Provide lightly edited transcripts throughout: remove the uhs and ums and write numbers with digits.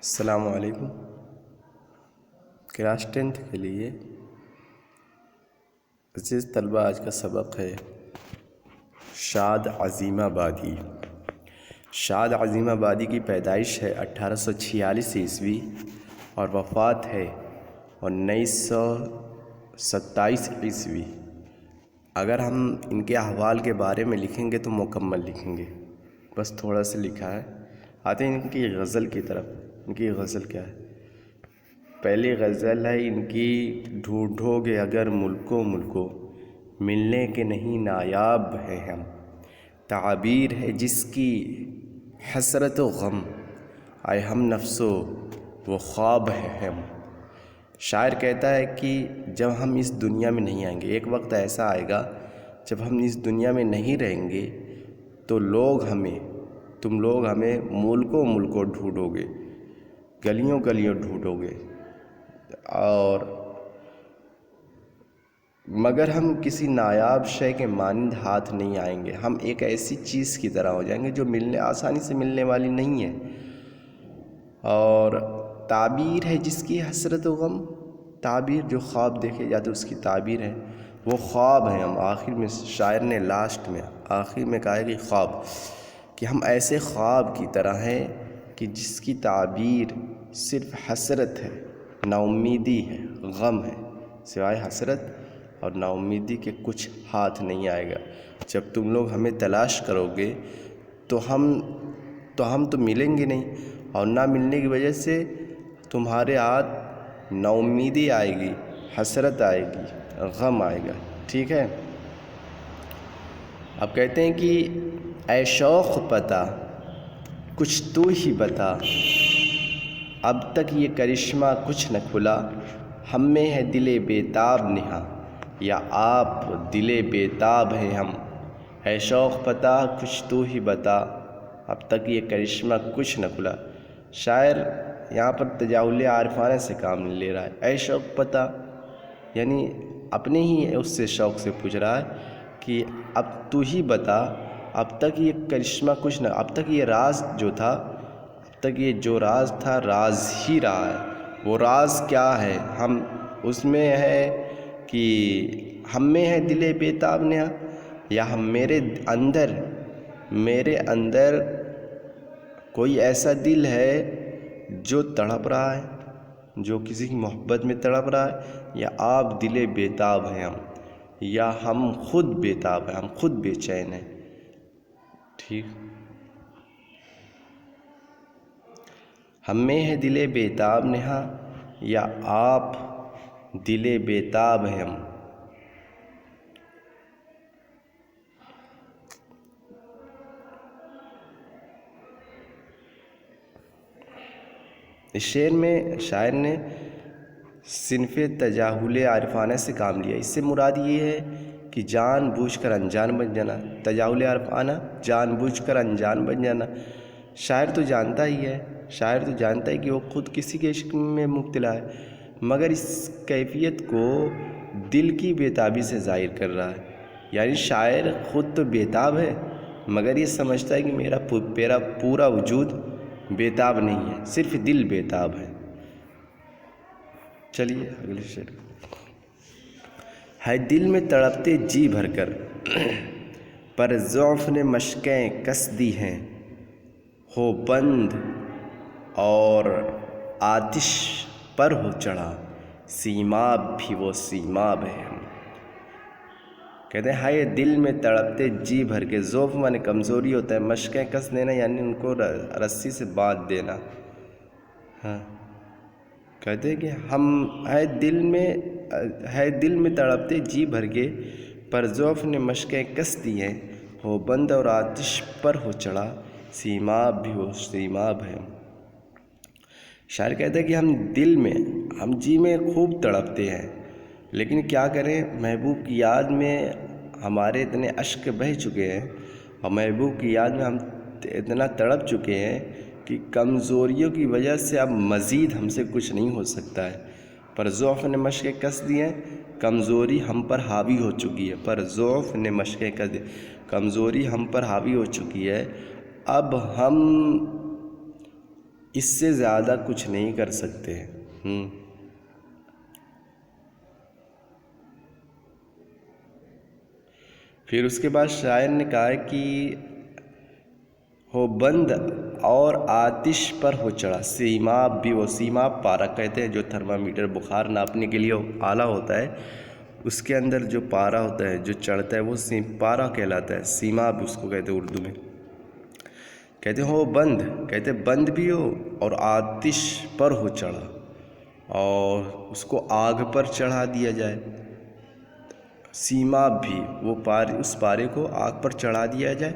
السلام علیکم۔ Class 10th کے لیے عزیز طلبہ، آج کا سبق ہے شاد عظیم آبادی۔ شاد عظیم آبادی کی پیدائش ہے 1846 عیسوی اور وفات ہے 1927 عیسوی۔ اگر ہم ان کے احوال کے بارے میں لکھیں گے تو مکمل لکھیں گے، بس تھوڑا سا لکھا ہے۔ آتے ہیں ان کی غزل کی طرف۔ ان کی غزل کیا ہے؟ پہلی غزل ہے ان کی، ڈھونڈو گے اگر ملکوں ملکوں، ملنے کے نہیں نایاب ہیں ہم۔ تعبیر ہے جس کی حسرت و غم، آئے ہم نفسو وہ خواب ہے ہم۔ شاعر کہتا ہے کہ جب ہم اس دنیا میں نہیں آئیں گے، ایک وقت ایسا آئے گا جب ہم اس دنیا میں نہیں رہیں گے تو تم لوگ ہمیں ملکوں ملکوں ڈھونڈو گے، گلیوں گلیوں ڈھونڈو گے، اور مگر ہم کسی نایاب شے کے مانند ہاتھ نہیں آئیں گے۔ ہم ایک ایسی چیز کی طرح ہو جائیں گے جو آسانی سے ملنے والی نہیں ہے۔ اور تعبیر ہے جس کی حسرت و غم، تعبیر جو خواب دیکھے جاتے اس کی تعبیر ہے، وہ خواب ہیں ہم۔ آخر میں شاعر نے آخر میں کہا ہے کہ خواب، کہ ہم ایسے خواب کی طرح ہیں کہ جس کی تعبیر صرف حسرت ہے، نا امیدی ہے، غم ہے۔ سوائے حسرت اور نا امیدی کے کچھ ہاتھ نہیں آئے گا۔ جب تم لوگ ہمیں تلاش کرو گے تو ہم تو ملیں گے نہیں، اور نہ ملنے کی وجہ سے تمہارے ہاتھ نا امیدی آئے گی، حسرت آئے گی، غم آئے گا۔ ٹھیک ہے؟ اب کہتے ہیں کہ اے شوق پتہ کچھ تو ہی بتا، اب تک یہ کرشمہ کچھ نہ کھلا، ہم میں ہے دل بیتاب نہا، یا آپ دل بیتاب ہیں ہم۔ اے شوق پتہ کچھ تو ہی بتا، اب تک یہ کرشمہ کچھ نہ کھلا۔ شاعر یہاں پر تجاہل عارفانہ سے کام لے رہا ہے۔ اے شوق پتہ یعنی اپنے ہی اس سے شوق سے پوچھ رہا ہے کہ اب تو ہی بتا، اب تک یہ کرشمہ کچھ نہ، اب تک یہ راز جو تھا، اب تک یہ جو راز تھا راز ہی رہا ہے۔ وہ راز کیا ہے؟ ہم اس میں ہے کہ ہم میں ہے دل بیتاب نہا، یا ہم میرے اندر کوئی ایسا دل ہے جو تڑپ رہا ہے، جو کسی کی محبت میں تڑپ رہا ہے، یا آپ دل بیتاب ہیں ہم، یا ہم خود بیتاب ہیں، ہم خود بے چین ہیں۔ ٹھیک، ہم میں ہے دل بیتاب نہا، یا آپ دل بیتاب ہیں ہم۔ اس شعر میں شاعر نے صنف تجاہل عارفانہ سے کام لیا۔ اس سے مراد یہ ہے کہ جان بوجھ کر انجان بن جانا۔ تجاہل عارفانہ جان بوجھ کر انجان بن جانا۔ شاعر تو جانتا ہے کہ وہ خود کسی کے عشق میں مبتلا ہے، مگر اس کیفیت کو دل کی بیتابی سے ظاہر کر رہا ہے۔ یعنی شاعر خود تو بیتاب ہے، مگر یہ سمجھتا ہے کہ میرا پورا وجود بیتاب نہیں ہے، صرف دل بیتاب ہے۔ چلیے اگلے شعر۔ ہے دل میں تڑپتے جی بھر کر، پر ضعف نے مشقیں کس دی ہیں، ہو بند اور آتش پر ہو چڑھا، سیماب بھی وہ سیماب ہے ہم۔ کہتے ہیں ہے دل میں تڑپتے جی بھر کے، ضعف مانے کمزوری ہوتا ہے، مشقیں کس دینا یعنی ان کو رسی سے باندھ دینا۔ ہاں، کہتے ہیں کہ ہم ہے دل میں تڑپتے جی بھر کے، پر ضعف نے مشقیں کس دی ہیں، ہو بند اور آتش پر ہو چڑھا، سیماب بھی وہ سیماب ہے۔ شاعر کہتا ہے کہ ہم جی میں خوب تڑپتے ہیں، لیکن کیا کریں، محبوب کی یاد میں ہمارے اتنے اشک بہہ چکے ہیں، اور محبوب کی یاد میں ہم اتنا تڑپ چکے ہیں کہ کمزوریوں کی وجہ سے اب مزید ہم سے کچھ نہیں ہو سکتا ہے۔ پر ضعف نے مشقیں کس دی ہیں، کمزوری ہم پر حاوی ہو چکی ہے۔ پر ضعف نے مشقیں کس دی، کمزوری ہم پر حاوی ہو چکی ہے، اب ہم اس سے زیادہ کچھ نہیں کر سکتے ہیں۔ پھر اس کے بعد شاعر نے کہا کہ ہو بند اور آتش پر ہو چڑھا، سیماب بھی، وہ سیماب پارا کہتے ہیں جو تھرمامیٹر بخار ناپنے کے لیے آلہ ہوتا ہے، اس کے اندر جو پارا ہوتا ہے جو چڑھتا ہے وہ پارا کہلاتا ہے، سیماب اس کو کہتے ہیں اردو میں۔ کہتے ہو بند، کہتے بند بھی ہو اور آتش پر ہو چڑھا، اور اس کو آگ پر چڑھا دیا جائے، سیماب بھی، وہ اس پارے کو آگ پر چڑھا دیا جائے،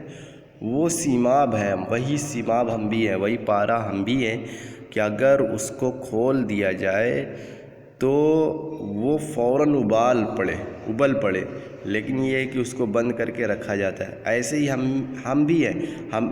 وہ سیماب ہے، وہی سیماب ہم بھی ہیں، وہی پارا ہم بھی ہیں کہ اگر اس کو کھول دیا جائے تو وہ فوراً ابل پڑے، لیکن یہ ہے کہ اس کو بند کر کے رکھا جاتا ہے۔ ایسے ہی ہم بھی ہیں، ہم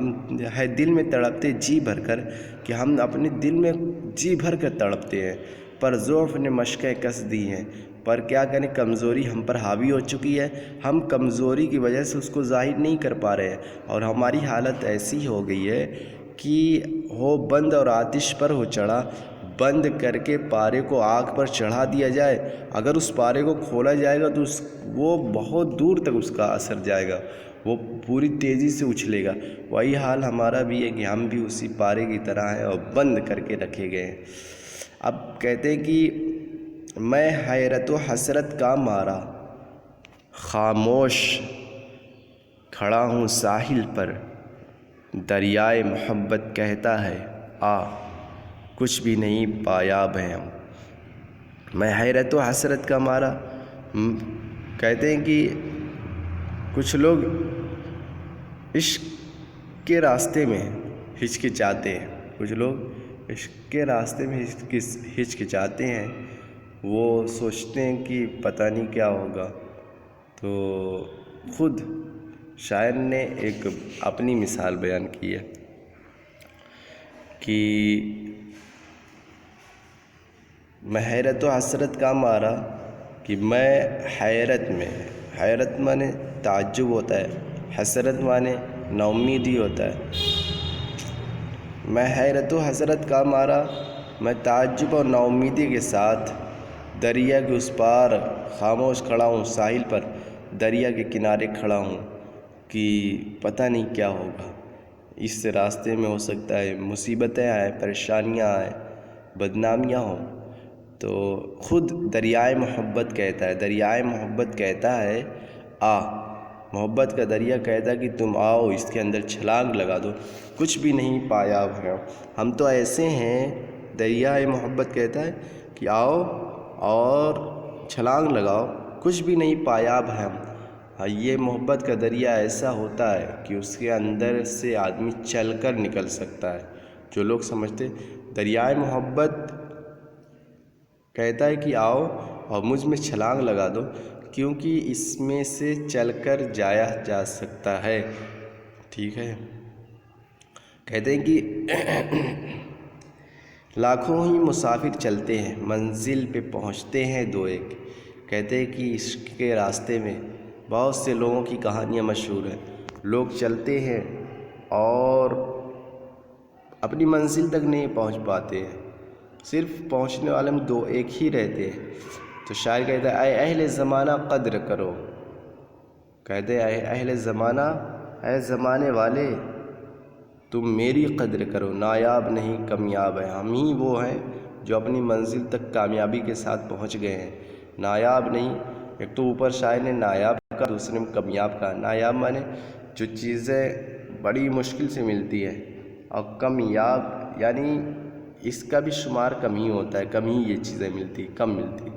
ہے دل میں تڑپتے جی بھر کر، کہ ہم اپنے دل میں جی بھر کر تڑپتے ہیں، پر ضعف نے مشقیں کس دی ہیں، پر کیا کریں کمزوری ہم پر حاوی ہو چکی ہے، ہم کمزوری کی وجہ سے اس کو ظاہر نہیں کر پا رہے ہیں، اور ہماری حالت ایسی ہو گئی ہے کہ ہو بند اور آتش پر ہو چڑھا، بند کر کے پارے کو آگ پر چڑھا دیا جائے، اگر اس پارے کو کھولا جائے گا تو وہ بہت دور تک اس کا اثر جائے گا، وہ پوری تیزی سے اچھلے گا۔ وہی حال ہمارا بھی ہے کہ ہم بھی اسی پارے کی طرح ہیں اور بند کر کے رکھے گئے ہیں۔ اب کہتے ہیں کہ میں حیرت و حسرت کا مارا خاموش کھڑا ہوں ساحل پر، دریائے محبت کہتا ہے آ، کچھ بھی نہیں پایاب ہیں ہم۔ میں حیرت و حسرت کا مارا، کہتے ہیں کہ کچھ لوگ عشق کے راستے میں ہچکچاتے ہیں، کچھ لوگ عشق کے راستے میں ہچکچاتے ہیں، وہ سوچتے ہیں کہ پتہ نہیں کیا ہوگا۔ تو خود شاعر نے ایک اپنی مثال بیان کی ہے کہ میں حیرت و حسرت کا مارا، کہ میں حیرت مانے تعجب ہوتا ہے، حسرت مانے نا امیدی ہوتا ہے۔ میں حیرت و حسرت کا مارا، میں تعجب اور نا امیدی کے ساتھ دریا کے اس پار خاموش کھڑا ہوں ساحل پر، دریا کے کنارے کھڑا ہوں کہ پتہ نہیں کیا ہوگا، اس راستے میں ہو سکتا ہے مصیبتیں آئیں، پریشانیاں آئیں، بدنامیاں ہوں۔ تو خود دریائے محبت کہتا ہے آ، محبت کا دریا کہتا ہے کہ تم آؤ، اس کے اندر چھلانگ لگا دو، کچھ بھی نہیں پایاب ہے ہم تو ایسے ہیں۔ دریائے محبت کہتا ہے کہ آؤ اور چھلانگ لگاؤ، کچھ بھی نہیں پایاب ہے ہم۔ یہ محبت کا دریا ایسا ہوتا ہے کہ اس کے اندر سے آدمی چل کر نکل سکتا ہے۔ جو لوگ سمجھتے دریائے محبت کہتا ہے کہ آؤ اور مجھ میں چھلانگ لگا دو، کیونکہ اس میں سے چل کر جایا جا سکتا ہے، ٹھیک ہے۔ کہتے ہیں کہ لاکھوں ہی مسافر چلتے ہیں، منزل پہ پہنچتے ہیں دو ایک۔ کہتے ہیں کہ عشق کے راستے میں بہت سے لوگوں کی کہانیاں مشہور ہیں، لوگ چلتے ہیں اور اپنی منزل تک نہیں پہنچ پاتے ہیں، صرف پہنچنے والے میں دو ایک ہی رہتے ہیں۔ تو شاعر کہتا ہے اے اہل زمانہ قدر کرو، کہتے ہیں اے اہل زمانہ، اے زمانے والے تم میری قدر کرو، نایاب نہیں کامیاب ہے۔ ہم ہی وہ ہیں جو اپنی منزل تک کامیابی کے ساتھ پہنچ گئے ہیں، نایاب نہیں۔ ایک تو اوپر شاعر نے نایاب کہا، دوسرے میں کامیاب کہا۔ نایاب مانے جو چیزیں بڑی مشکل سے ملتی ہیں، اور کامیاب یعنی اس کا بھی شمار کم ہی ہوتا ہے، کم ہی یہ چیزیں ملتی، کم ملتی۔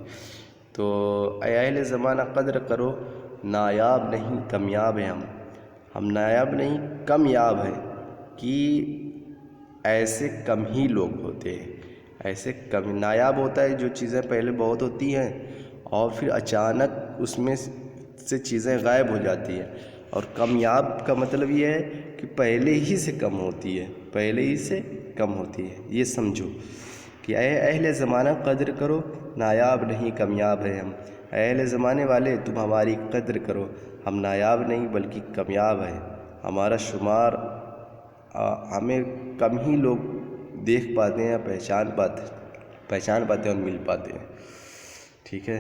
تو اے اہل زمانہ قدر کرو، نایاب نہیں کامیاب ہیں ہم نایاب نہیں کامیاب ہیں، کہ ایسے کم ہی لوگ ہوتے ہیں، ایسے کم نایاب ہوتا ہے جو چیزیں پہلے بہت ہوتی ہیں اور پھر اچانک اس میں سے چیزیں غائب ہو جاتی ہیں، اور کامیاب کا مطلب یہ ہے کہ پہلے ہی سے کم ہوتی ہے، پہلے ہی سے کم ہوتی ہے۔ یہ سمجھو کہ اے اہل زمانہ قدر کرو، نایاب نہیں کامیاب ہیں ہم۔ اے اہل زمانے والے تم ہماری قدر کرو، ہم نایاب نہیں بلکہ کامیاب ہیں، ہمارا شمار ہمیں کم ہی لوگ دیکھ پاتے ہیں یا پہچان پاتے ہیں اور مل پاتے ہیں. ٹھیک ہے.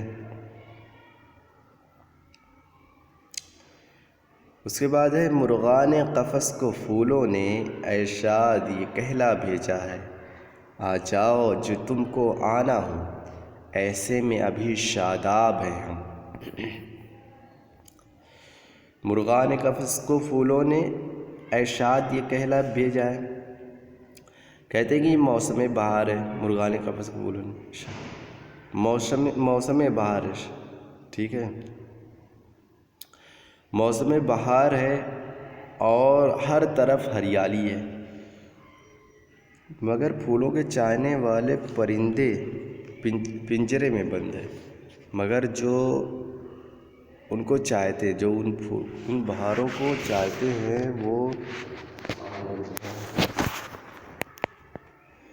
اس کے بعد ہے مرغان قفس کو پھولوں نے اے شاد یہ کہلا بھیجا ہے، آ جاؤ جو تم کو آنا ہو، ایسے میں ابھی شاداب ہیں ہم. مرغان قفس کو پھولوں نے اے شاد یہ کہلا بھیجا ہے. کہتے ہیں کہ یہ موسم بہار ہے. مرغان قفس کو پھولوں نے موسم بہار ہے. ٹھیک ہے. موسم بہار ہے اور ہر طرف ہریالی ہے، مگر پھولوں کے چاہنے والے پرندے پنجرے میں بند ہیں. مگر جو ان کو چاہتے، جو ان بہاروں کو چاہتے ہیں، وہ